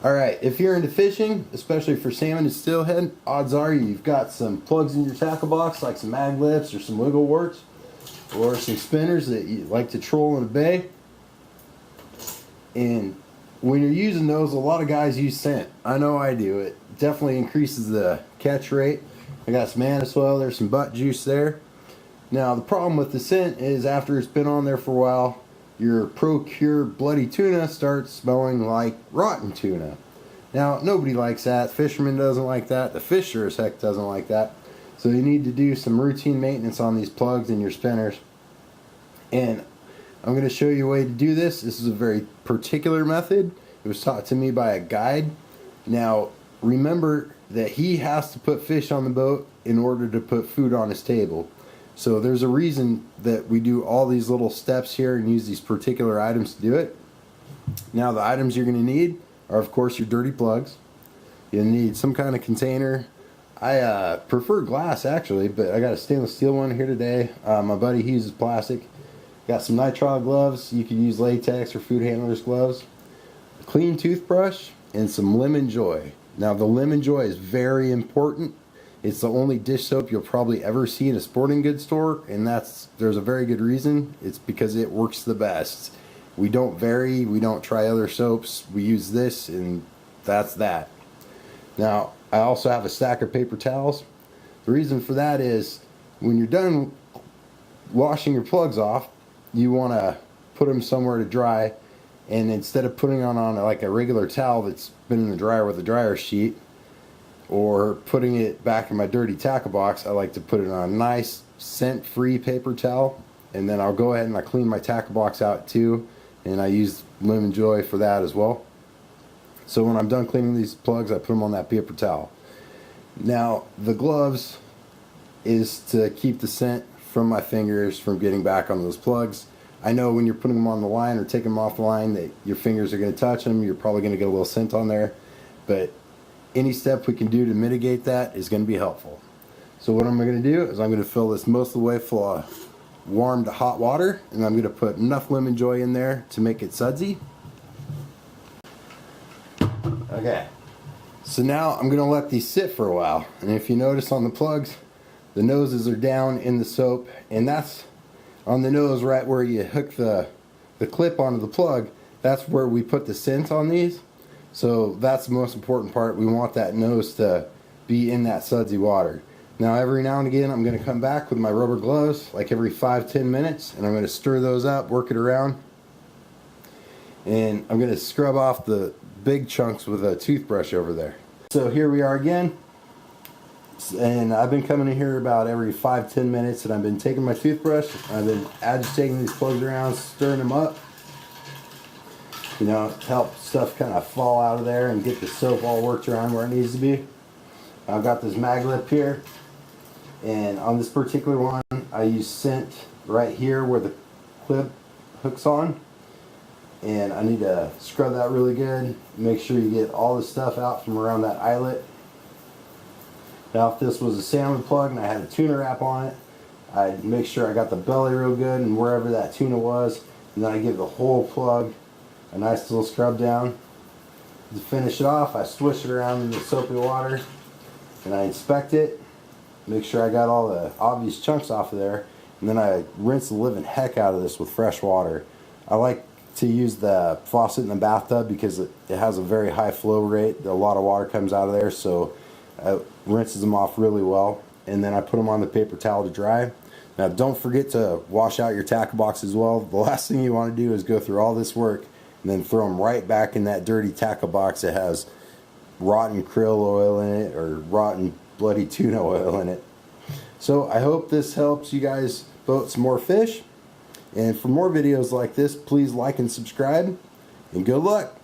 Alright, if you're into fishing, especially for salmon and steelhead, odds are you've got some plugs in your tackle box, like some mag lips or some wiggle warts, or some spinners that you like to troll in a bay. And when you're using those, a lot of guys use scent. I know I do. It definitely increases the catch rate. I got some anise-oil, there's some butt juice there. Now the problem with the scent is after it's been on there for a while, your Pro-Cure bloody tuna starts smelling like rotten tuna. Now nobody likes that. Fisherman doesn't like that. The fish sure as heck doesn't like that. So you need to do some routine maintenance on these plugs and your spinners. And I'm going to show you a way to do this. This is a very particular method. It was taught to me by a guide. Now remember that he has to put fish on the boat in order to put food on his table. So there's a reason that we do all these little steps here and use these particular items to do it. Now the items you're going to need are of course your dirty plugs. You'll need some kind of container. I prefer glass actually, but I got a stainless steel one here today. My buddy, he uses plastic. Got some nitrile gloves. You can use latex or food handlers gloves. A clean toothbrush and some Lemon Joy. Now the Lemon Joy is very important. It's the only dish soap you'll probably ever see in a sporting goods store, and there's a very good reason. It's because it works the best. We don't vary, we don't try other soaps. We use this, and that's that. Now, I also have a stack of paper towels. The reason for that is when you're done washing your plugs off, you want to put them somewhere to dry, and instead of putting on like a regular towel that's been in the dryer with a dryer sheet, or putting it back in my dirty tackle box, I like to put it on a nice scent-free paper towel, and then I'll go ahead and I clean my tackle box out too, and I use Lemon Joy for that as well. So when I'm done cleaning these plugs, I put them on that paper towel. Now the gloves is to keep the scent from my fingers from getting back on those plugs. I know when you're putting them on the line or taking them off the line that your fingers are going to touch them. You're probably going to get a little scent on there, but any step we can do to mitigate that is going to be helpful. So what I'm going to do is I'm going to fill this most of the way full of warm to hot water, and I'm going to put enough Lemon Joy in there to make it sudsy. Okay, so now I'm going to let these sit for a while, and if you notice on the plugs, the noses are down in the soap, and that's on the nose right where you hook the clip onto the plug. That's where we put the scent on these. So that's the most important part. We want that nose to be in that sudsy water. Now every now and again I'm going to come back with my rubber gloves, like every 5-10 minutes, and I'm going to stir those up, work it around, and I'm going to scrub off the big chunks with a toothbrush over there. So here we are again, and I've been coming in here about every 5-10 minutes, and I've been taking my toothbrush, I've been agitating these plugs around, stirring them up, you know, help stuff kind of fall out of there and get the soap all worked around where it needs to be. I've got this mag lip here, and on this particular one I use scent right here where the clip hooks on, and I need to scrub that really good. Make sure you get all the stuff out from around that eyelet. Now if this was a salmon plug and I had a tuna wrap on it, I'd make sure I got the belly real good and wherever that tuna was, and then I give the whole plug a nice little scrub down. To finish it off, I swish it around in the soapy water and I inspect it, make sure I got all the obvious chunks off of there, and then I rinse the living heck out of this with fresh water. I like to use the faucet in the bathtub because it has a very high flow rate. A lot of water comes out of there, so it rinses them off really well, and then I put them on the paper towel to dry. Now don't forget to wash out your tackle box as well. The last thing you want to do is go through all this work and then throw them right back in that dirty tackle box that has rotten krill oil in it or rotten bloody tuna oil in it. So I hope this helps you guys boat some more fish, and for more videos like this, please like and subscribe, and good luck.